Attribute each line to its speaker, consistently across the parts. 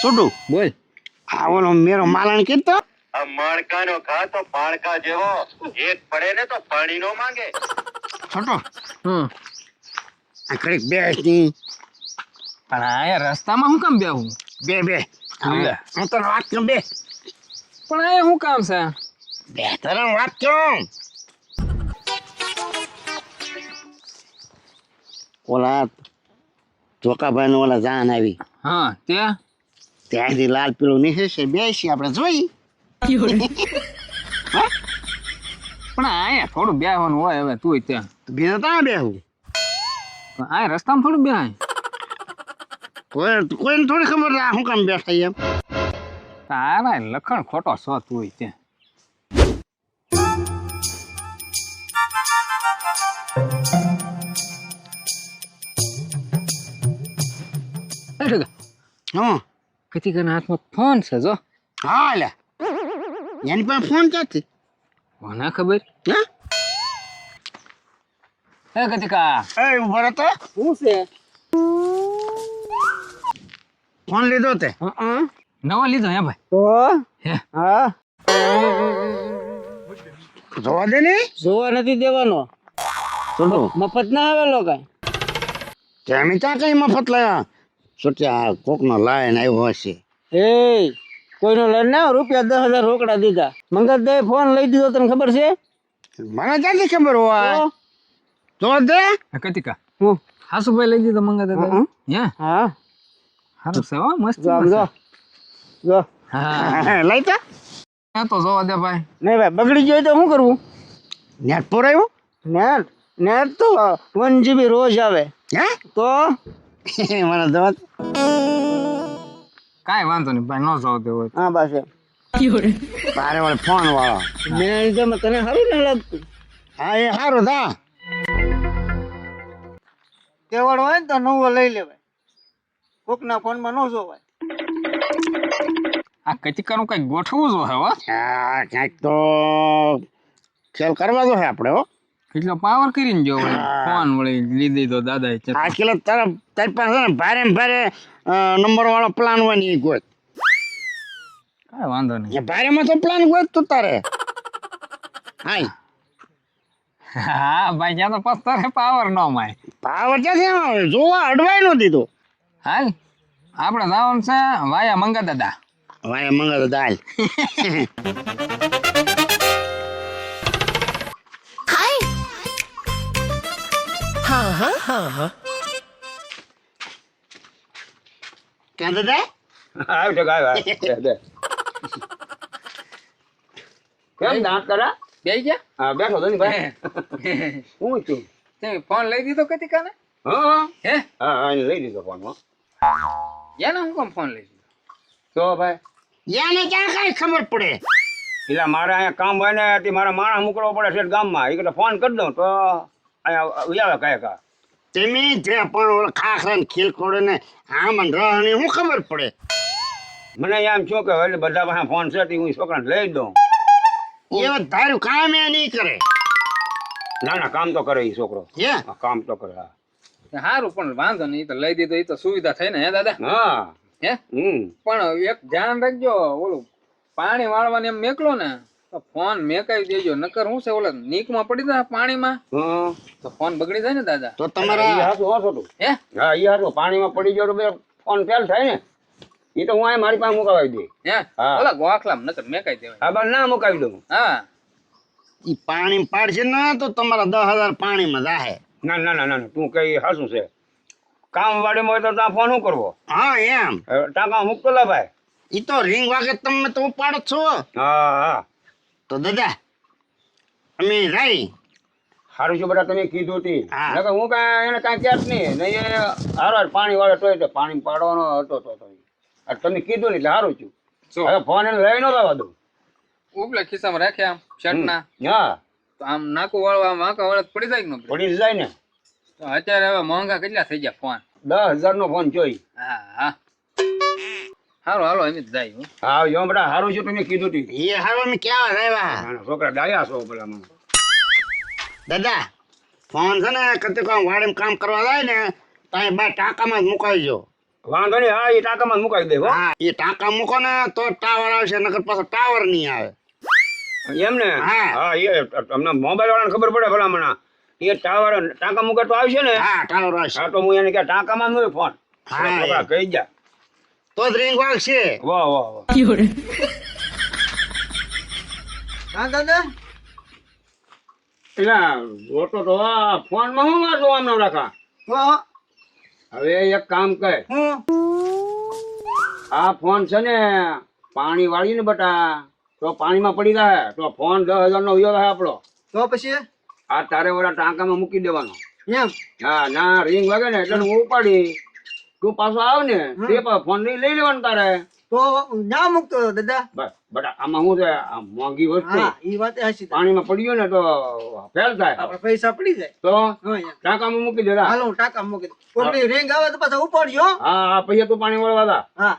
Speaker 1: છોટું
Speaker 2: બોલ.
Speaker 1: આ ઓલો મેરો માલણ કીધો
Speaker 3: આ માણકાનો ઘા તો પાણકા જેવો એક પડે ને તો પાણી નો માંગે.
Speaker 1: છોટો
Speaker 2: હમ.
Speaker 1: આ ઘડીક બેસ ની
Speaker 2: પણ આયા રસ્તામાં શું કામ બેહું?
Speaker 1: બે
Speaker 2: લે.
Speaker 1: હું તને વાત કરું બે
Speaker 2: પણ આયા શું કામ છે?
Speaker 1: બે તને વાત કરું ઓલા ચોકાભાઈ નો ઓલા જાન આવી
Speaker 2: હા ત્યાં
Speaker 1: ત્યાંથી લાલ પીળું નીકળશે બેસી આપણે જોઈ
Speaker 2: પણ આયા થોડું બેહવાનું હોય હવે તું ત્યાં.
Speaker 1: બીજા ત્યાં બેહું
Speaker 2: પણ આયા રસ્તામાં થોડું બેહાય.
Speaker 1: કોઈને થોડી ખબર આ શું કામ બેઠા એમ
Speaker 2: તારા લખણ ખોટો છો તું ત્યાં.
Speaker 1: હા
Speaker 2: કતિકાના હાથમાં ફોન છે જો.
Speaker 1: હા લે એની પાસે ફોન ક્યાંથી
Speaker 2: મને ખબર.
Speaker 1: હા
Speaker 2: હે કતિકા
Speaker 1: એ ઉભો રહેતો
Speaker 2: શું છે?
Speaker 1: ફોન લીધો તે
Speaker 2: નવો લીધો હે ભાઈ?
Speaker 4: તો
Speaker 2: હે
Speaker 4: હા
Speaker 1: જોવા દે ને
Speaker 4: જોવા નથી દેવાનો.
Speaker 1: છોટું
Speaker 4: મફત ના આવેલો કઈ.
Speaker 1: તમે ત્યાં કઈ મફત લાયા છોટ્યા કોક નો લાઈન આવ્યો હશે
Speaker 4: એ કોઈનો લઈને ના રૂપિયા 10,000 રોકડા દીધા. મંગત દે ફોન લઈ દીધો તને ખબર છે?
Speaker 1: મને ક્યાંથી ખબર હોય
Speaker 4: તો?
Speaker 1: જોવા દે
Speaker 2: હે કતિકા
Speaker 4: હું
Speaker 2: હાસુભાઈ લઈ દીધો મંગા દાદા? હે
Speaker 4: હા
Speaker 2: હારું છે હો મસ્ત
Speaker 4: જો આમ જો જો
Speaker 2: હા
Speaker 1: લઈ તા
Speaker 2: આ તો જોવા દે ભાઈ.
Speaker 4: નહીં ભાઈ બગડી ગયો તો શું કરવું?
Speaker 1: નેટ પુરાયું
Speaker 4: નેટ નેટ તો 1 GB રોજ આવે.
Speaker 1: હે
Speaker 4: તો
Speaker 1: મને જોવા દે.
Speaker 2: કાંઈ વાંધો નહીં ભાઈ, ન જોવા દે હોય.
Speaker 4: હા બસ એમ.
Speaker 1: તારે વાળે ફોન વાળો
Speaker 4: મેં લીધો તને સારું ના લાગતું.
Speaker 1: હા એ સારું થા
Speaker 4: તેવડ હોય ને તો નવો લઈ લેવાય. કોકના ફોનમાં ન જોવાય.
Speaker 2: આ કતિકાનું કંઈક ગોઠવવું જો હે હો.
Speaker 1: હા ક્યાંક તો ખેલ કરવા દો હે આપણે હો
Speaker 2: એટલો પાવર કરીને જો વળી ફોન વળી લીધી તો દાદા
Speaker 1: આ કિલો તારી પાસે ને ભારે ને ભારે નંબર વાળો પ્લાન હોય ને એ ગોત
Speaker 2: કાંઈ વાંધો નહીં.
Speaker 1: એ ભારે માં તો પ્લાન ગોત તું તારે હાય
Speaker 2: હા ભાઈ ત્યાં તો પસ્તરે પાવર ન માય.
Speaker 1: પાવર ક્યાંથી આવે જોવા અડવાય નો દીધો
Speaker 2: હાલ આપણે જવાનું છે વાયા મંગા દાદા.
Speaker 1: ભાઈ મંગળ દાલ ક્યાં દાદા
Speaker 4: આવ તો ગાય કેમ દાંત કરા?
Speaker 2: બેસી ગયા?
Speaker 4: હા બેઠો તો ને ભાઈ. હું છું?
Speaker 2: તે ફોન લઈ દીધો કતિકાને?
Speaker 4: હા
Speaker 2: હે
Speaker 4: હા હા એને લઈ લીધો ફોનમાં.
Speaker 2: યાને હું કેમ ફોન લઈ દીધો?
Speaker 4: તો ભાઈ
Speaker 1: યાને ક્યાં કઈ ખબર પડે
Speaker 4: એટલે મારે અહીંયા કામ હોય ને તે મારા માણસ મોકલવો પડે છે ગામમાં. એ કહેતા ફોન કરી દઉં તો અહીંયા આવે કાંઈ કા.
Speaker 1: તમે જે પણ ખાખરા ને ખીલ ખોડે ને આમ રહે શું ખબર પડે
Speaker 4: મને એમ શું કે એટલે બધા પાસે ફોન છે તે હું છોકરાને લઈ દઉં.
Speaker 1: એ ધાર્યું કામ એ નહીં કરે
Speaker 4: ના ના કામ તો કરે એ છોકરો.
Speaker 1: હે
Speaker 4: હા, કામ તો કરે હા.
Speaker 2: સારું પણ વાંધો નહીં, તો લઈ દીધો એ તો સુવિધા થઈ ને હે દાદા?
Speaker 4: હા
Speaker 2: હે પણ એક ધ્યાન રાખજો, ઓલું પાણી વાળવાની એમ મેકલો ને તો ફોન મેકાઈ દેજો, નકર શું છે ઓલા નીકમાં પડી જાય પાણીમાં
Speaker 4: હા
Speaker 2: તો ફોન બગડી જાય ને દાદા.
Speaker 1: તો
Speaker 4: ઈ
Speaker 1: તમારા
Speaker 4: હાચું હો છોટું.
Speaker 2: હે
Speaker 4: હા ઈ હાચું. પાણીમાં પડી ગયો તો બે ફોન ફેલ થાય ને. એ તો હું અહીંયા મારી પાસે મુકાવી દે.
Speaker 2: હે
Speaker 4: હા.
Speaker 2: ઓલા ગોખલામ નકર મેકાઈ દેવાય.
Speaker 4: હા બસ ના મુકાવી દઉં.
Speaker 2: હા
Speaker 1: ઈ પાણી પાડશે ના તો તમારા 10,000 પાણીમાં જાહે
Speaker 4: ના ના ના ના તું કઈ હાચું છે. કામ વાડીમાં હોય તો ત્યાં ફોન શું કરવો?
Speaker 1: હા એમ
Speaker 4: ટાંકા મૂકતો લા ભાઈ.
Speaker 1: ઈ તો રિંગ વાગે તમે તો ઉપાડો છો
Speaker 4: હા હા
Speaker 1: તો દાદા અમે રહી
Speaker 4: સારું છે બેટા તમે કીધું તી.
Speaker 1: હા.
Speaker 4: નકર હું કાંઈ એને કાંઈ કહેત નહીં. નહીં એ હારો પાણી વાળો તો પાણી પાડવાનો હતો તો આ તમે કીધું ને એટલે સારું છું.
Speaker 2: શું
Speaker 4: હવે ફોન એને લઈ ન લાવવા દઉં.
Speaker 2: ઉપલા ખિસ્સામાં રાખ્યા આમ શર્ટના,
Speaker 4: હા
Speaker 2: તો આમ નાકું વાળવા વાંકા વાળા પડી જાય કે ન પડે?
Speaker 4: પડી જાય ને.
Speaker 2: તો અત્યારે હવે મોંઘા કેટલા થઈ ગયા ફોન.
Speaker 4: 10,000 નો ફોન જોઈ.
Speaker 2: હા હા હારું હાલો એમ જ જાય. હું
Speaker 4: હા જો બેટા સારું છે તમે કીધું તી.
Speaker 1: એ હારો અમે કેવા રહેવા
Speaker 4: નાના છોકરા ડાયા છો પેલા મને.
Speaker 1: દાદા ફોન છે ને કદી કોઈ વાડીમાં કામ કરવા જાય ને તો અહીં બાર ટાંકામાં જ મુકાવી જો
Speaker 4: વાંધો નહીં, હા એ ટાંકામાં જ મુકાવી દે હો.
Speaker 1: હા એ ટાંકા મૂકો ને તો ટાવર આવશે નકર પાછો ટાવર નહીં આવે.
Speaker 4: એમ ને?
Speaker 1: હા.
Speaker 4: હા એ તમને મોબાઈલ વાળાને ખબર પડે ભલામણા. એ ટાવર ટાંકા મૂકે તો આવશે ને?
Speaker 1: હા ટાવર આવશે.
Speaker 4: હા તો હું એને કે ટાંકામાં જ ફોન.
Speaker 1: હા,
Speaker 4: છોકરા કહી જા.
Speaker 1: તો જ રિંગ વાગશે.
Speaker 4: વાહ વાહ વાહ.
Speaker 5: હા દાદા
Speaker 4: એલા જોતો તો ફોન માં હું વાંચો આમનો રાખા. હવે એક કામ કર,
Speaker 5: હું
Speaker 4: આ ફોન છે ને પાણી વાળી ને બટા તો પાણીમાં પડી રહે તો ફોન 10,000 નો વયો રહે આપણો.
Speaker 5: તો પછી
Speaker 4: આ તારે ઓલા ટાંકામાં મૂકી દેવાનો.
Speaker 5: એમ
Speaker 4: હા ના રિંગ વાગે ને એટલે હું ઉપાડી તું પાછો આવ ને તે ફોન લઈ લેવાનો તારે.
Speaker 5: તો ના મૂકતો દાદા.
Speaker 4: બસ બટા આમાં શું છે, આ મોંઘી વસ્તુ
Speaker 5: હા એ વાત હાચી.
Speaker 4: પાણીમાં પડી ગયો ને તો ફેલ થાય.
Speaker 5: આપણે પૈસા પડી જાય.
Speaker 4: તો
Speaker 5: હા એમ.
Speaker 4: ટાંકામાં મૂકી દે રા.
Speaker 5: હાલો હું ટાંકા મૂકી દઉં. કોકની રિંગ આવે તો પાછા ઉપાડજો.
Speaker 4: હા હા પછી તું પાણી વળવા દા.
Speaker 5: હા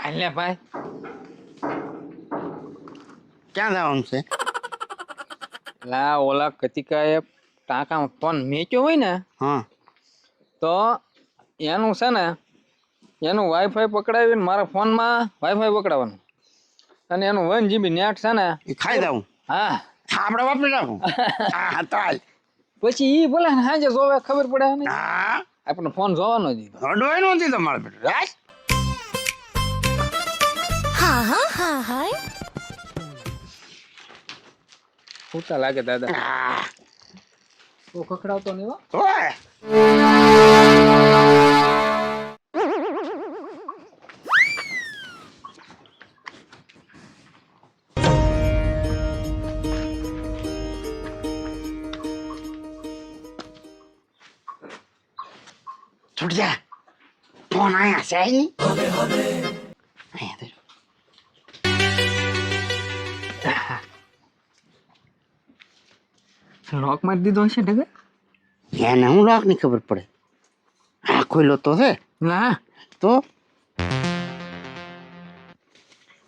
Speaker 2: હાલ્યા ભાઈ
Speaker 1: ક્યાં જવાનું છે?
Speaker 2: લા ઓલા કતિકાએ ટાંકામાં ફોન મેચ્યો હોય ને
Speaker 1: હા
Speaker 2: તો એનું છે ને એનું વાઈફાઈ પકડાવીને મારા ફોનમાં વાઈફાઈ પકડાવવાનું અને એનું 1 GB નેટ છે ને
Speaker 1: એ ખાઈ દઉં.
Speaker 2: હા
Speaker 1: આપણે વાપરી નાખું. હા ચાલ.
Speaker 2: પછી ઈ ભલે ને હાજે જોવે ખબર પડે ને
Speaker 1: હા
Speaker 2: આપણને ફોન જોવાનો જ ઈ તો.
Speaker 1: હડવાય નહોતી તમારે બેટું. રાખ.
Speaker 2: સૂતા લાગે દાદા
Speaker 1: હા.
Speaker 2: તો ખખડાવતો નહીં હો.
Speaker 1: ઓય. છૂટ જા. ફોન આયા છે અહીં. અહીંયા ધર.
Speaker 2: લોક મારી દીધો હશે ઢગર
Speaker 1: એને હું લોક ની ખબર પડે. આ ખોલ્યો તો છે
Speaker 2: ના
Speaker 1: તો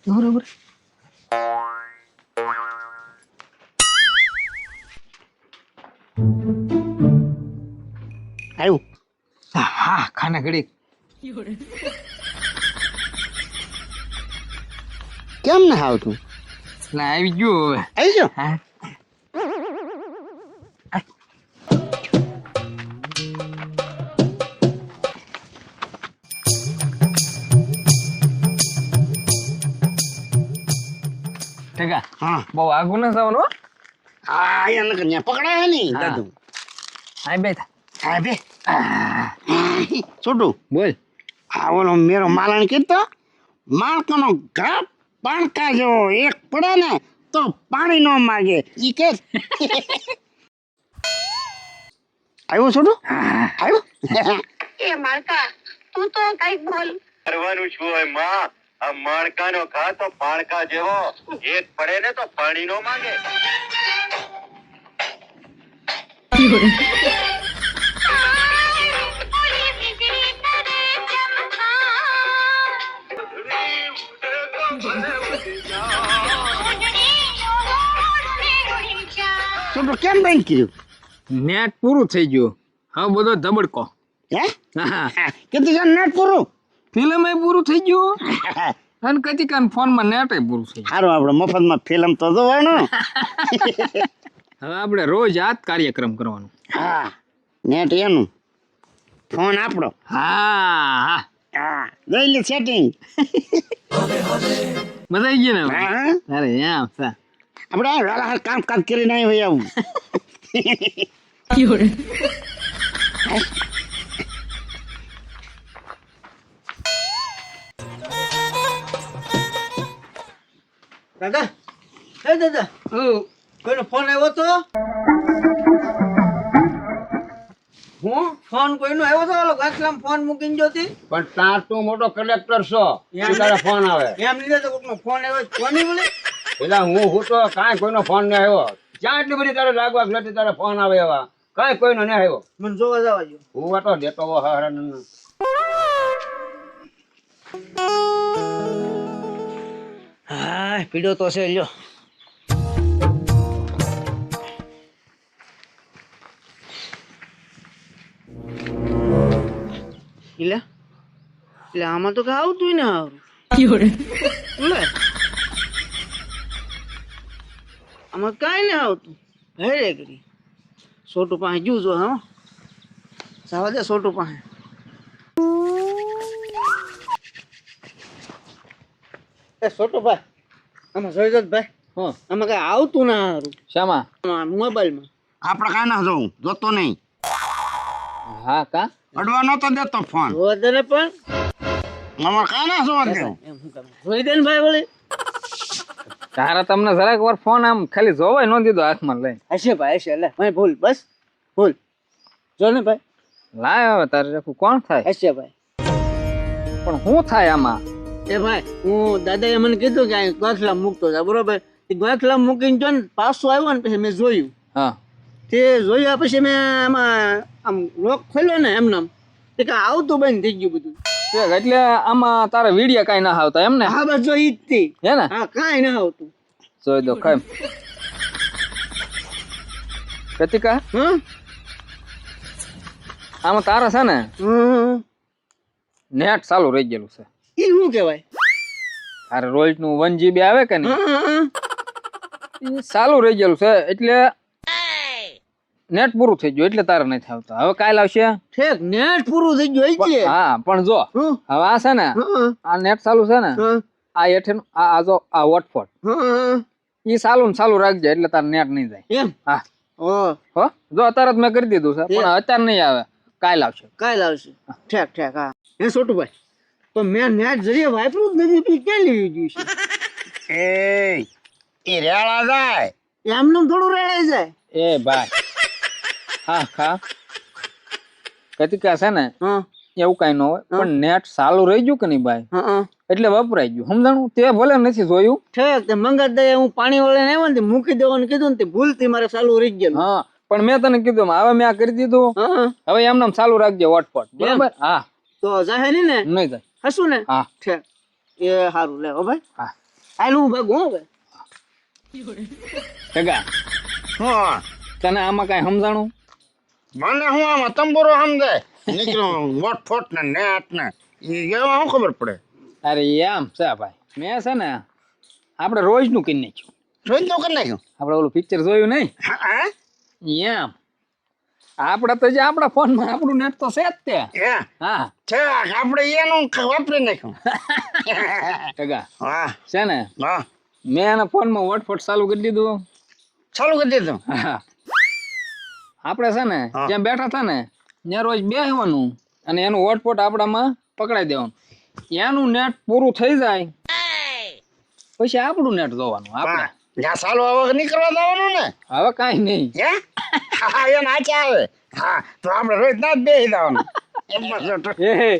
Speaker 2: બરોબર
Speaker 1: આવ્યું.
Speaker 2: હા ખાના ઘડી
Speaker 1: કેમ ના આવતું?
Speaker 2: ના આવી ગયો હવે
Speaker 1: આવી ગયો.
Speaker 2: હા ઠીક
Speaker 1: હા
Speaker 2: બહુ આગું ના થવાનું હો.
Speaker 1: આ એને કન્યા પકડાય નહીં
Speaker 2: હા.
Speaker 1: દાદુ.
Speaker 2: હા બે થા
Speaker 1: હા બે છોટું
Speaker 2: બોલ
Speaker 1: આ ઓલો મેરો માલણ કીધો માણકોનો ઘા પાણકા જેવો એક પડે ને તો પાણી નો માગે ઈ કે આવ્યું છોટું આવ્યું.
Speaker 6: એ માળકા તું તો કઈક બોલ.
Speaker 3: કરવાનું શું હોય માં? આ માણકાનો ઘા તો પાણકા જેવો એક પડે ને તો પાણી નો માંગે.
Speaker 1: છોટું કેમ બંધ કર્યું?
Speaker 2: નેટ પૂરું થઈ ગયું હવે બધો ધબડકો
Speaker 1: હે
Speaker 2: હા
Speaker 1: કીધું કે નેટ પૂરું.
Speaker 2: ફિલ્મ પૂરું થઈ ગયું અને કતિકાન ફોનમાં નેટ પૂરું થઈ
Speaker 1: સારું આપણે મફતમાં ફિલ્મ તો જોવાનું.
Speaker 2: ગયું હવે આપણે રોજ આ જ કાર્યક્રમ કરવાનો
Speaker 1: હા નેટ એનું ફોન આપણો.
Speaker 2: હા હા
Speaker 1: હા લઈ લે સેટિંગ.
Speaker 2: મજા આવી ગઈ ને હવે?
Speaker 1: હા
Speaker 2: અરે એમ છે
Speaker 1: આપણે વેલા કામ કરીને આવી હોય આવું.
Speaker 5: દાદા એ દાદા કોઈનો ફોન આવ્યો તો?
Speaker 4: હું
Speaker 5: ફોન કોઈનો આવ્યો તો? ઓલો ગાંઠલામાં ફોન મૂકીને જોતી
Speaker 4: પણ તાર તું મોટો કલેક્ટર છો શું તારે ફોન આવે?
Speaker 5: એમ લીધે તો કોઈનો ફોન આવ્યો કોની બોલે?
Speaker 4: એટલે હું તો કાંઈ કોઈનો ફોન નહીં આવ્યો. જ્યાં એટલી બધી તારે લાગવા નથી તારે ફોન આવે એવા કાંઈ કોઈનો નહીં આવ્યો.
Speaker 5: મને જોવા જવા જો.
Speaker 4: હું તો દેતો હો હારા
Speaker 1: હા પીડ્યો તો છે લ્યો.
Speaker 5: એટલે આમાં તો કઈ આવતું ને હારું લે આમાં કાંઈ ને આવતું હેરે કરી છોટું પાસે જુજો હા જવા દે છોટું પાસે એ છોટું ભાઈ આમાં જોઈ દો ભાઈ
Speaker 2: હા
Speaker 5: આમાં કઈ આવતું ના હારું
Speaker 2: શામાં
Speaker 5: મોબાઈલમાં
Speaker 1: આપણે કાંઈ ના જોઉં જોતો નહીં
Speaker 2: હા કા
Speaker 1: અડવા નતો દેતો ફોન
Speaker 5: જોવા દે ને પણ
Speaker 1: અમારે કાંઈ ના જોવા દેવું
Speaker 5: એમ શું કામ જોઈ દે ને ભાઈ વળી
Speaker 2: તારા તમને જરાક વાર ફોન આમ ખાલી જોવાય ન દીધો હાથમાં લઈને
Speaker 5: હશે ભાઈ હશે લે ભાઈ ભૂલ બસ ભૂલ જો ને ભાઈ
Speaker 2: લાય હવે તારે રાખું કોણ થાય
Speaker 5: હશે ભાઈ
Speaker 2: પણ શું થાય આમાં
Speaker 5: એ ભાઈ હું દાદાએ મને કીધું કે અહીં ગોખલા મૂકતો હતા બરોબર એ ગોખલા મૂકીને જો ને પાછું આવ્યો ને પછી મેં જોયું
Speaker 2: હા
Speaker 5: તે જોયા પછી મેં આમાં આમ લોક ખોલ્યો ને એમને આમ તે કાંઈ આવતું બંધ થઈ ગયું બધું
Speaker 2: એટલે આમાં તારે વિડીયો કાંઈ ના આવતા એમ ને
Speaker 5: હા બસ જો ઈ જ તે
Speaker 2: હે ને
Speaker 5: હા કાંઈ ના આવતું
Speaker 2: જોઈ દો ખાઈ કતિકા
Speaker 5: હા
Speaker 2: આમાં તારા છે ને નેટ ચાલુ રહી ગયેલું છે
Speaker 5: એ શું કહેવાય
Speaker 2: તારે રોજ નું 1 GB આવે કે નહીં ઈ ચાલુ રહી ગયેલું છે એટલે નેટ પૂરું થઈ ગયું એટલે તારે નથી આવતા હવે કાલ આવશે
Speaker 5: ઠેક નેટ પૂરું થઈ ગયું એટલે
Speaker 2: હા પણ જો
Speaker 5: હં,
Speaker 2: હવે આ છે ને
Speaker 5: હં,
Speaker 2: આ નેટ ચાલુ છે ને
Speaker 5: હં,
Speaker 2: આ હેઠે આ જો આ વોટફોટ
Speaker 5: હં,
Speaker 2: ઈ ચાલુ ને ચાલુ રાખજે એટલે તારે નેટ નહીં જાય
Speaker 5: એમ
Speaker 2: હા
Speaker 5: ઓ
Speaker 2: હો જો અત્યારે જ મેં કરી દીધું છે પણ અત્યારે નહીં આવે કાલ આવશે
Speaker 5: કાલ આવશે ઠેક ઠેક હા હે છોટુભાઈ તો મેં નેટ જરીએ વાપરું જ નથી પછી ક્યાં લેવી જોઈશે
Speaker 1: એ રેળા જાય
Speaker 5: એમને થોડું રેડાઈ જાય
Speaker 2: એ ભાઈ હા ખા કતિકા છે ને
Speaker 5: હા
Speaker 2: એવું કઈ ન હોય પણ નેટ ચાલુ રહી ગયું કે નહીં ભાઈ
Speaker 5: હા
Speaker 2: એટલે વપરાઈ ગયું સમજાણું તે ભલે નથી જોયું
Speaker 5: ઠેક તે મંગત દે હું પાણી વાળીને આવ્યો ને તે મૂકી દેવાનું કીધું ને તે ભૂલથી મારે ચાલુ રહી ગયેલું
Speaker 2: હા પણ મેં તને કીધું હવે મેં આ કરી દીધું
Speaker 5: હા
Speaker 2: હવે એમને ચાલુ રાખજે વોટપોટ બરાબર હા
Speaker 5: તો જાહે નહીં ને
Speaker 2: નહીં જાય
Speaker 5: હશું ને
Speaker 2: હા
Speaker 5: ઠેક એ સારું લે હો ભાઈ
Speaker 2: હા
Speaker 5: હાલ હું ભાગું હો ભાઈ
Speaker 2: જગા
Speaker 1: હા
Speaker 2: તને આમાં કઈ સમજાણું
Speaker 1: મને હું આમાં તંબુરો સમજે નીકળ્યો વોટફોટ ને નેટ ને એ એમાં શું ખબર પડે
Speaker 2: અરે એમ છે ભાઈ મેં છે ને આપણે રોજ નું કરી નાખ્યું
Speaker 1: જોઈ દો કરી નાખ્યું
Speaker 2: આપણે ઓલું પિક્ચર જોયું નહીં
Speaker 1: હા
Speaker 2: એમ આપણે તો જે આપણા ફોનમાં આપણું નેટ તો છે જ તે
Speaker 1: એ
Speaker 2: હા
Speaker 1: છે આપણે એનું વાપરી નાખ્યું
Speaker 2: જગા
Speaker 1: હા
Speaker 2: છે ને
Speaker 1: હા
Speaker 2: મેં એના ફોનમાં વોટફોટ ચાલુ કરી દીધું
Speaker 1: ચાલુ કરી દીધું
Speaker 2: હા આપણે છે ને
Speaker 1: હા.
Speaker 2: જ્યાં બેઠા હતા ને ત્યાં રોજ બેસવાનું અને એનું વોટપોટ આપણામાં પકડાઈ દેવાનું એનું નેટ પૂરું થઈ જાય પછી આપણું નેટ જોવાનું આપણે
Speaker 1: જ્યાં ચાલુ હવે નહીં કરવા દેવાનું ને
Speaker 2: હવે કાંઈ નહીં
Speaker 1: હે હા એ નાચે આવે હા તો આપણે રોજ ના જ બેસી દેવાનું એમાં શું તો-
Speaker 2: એ હે.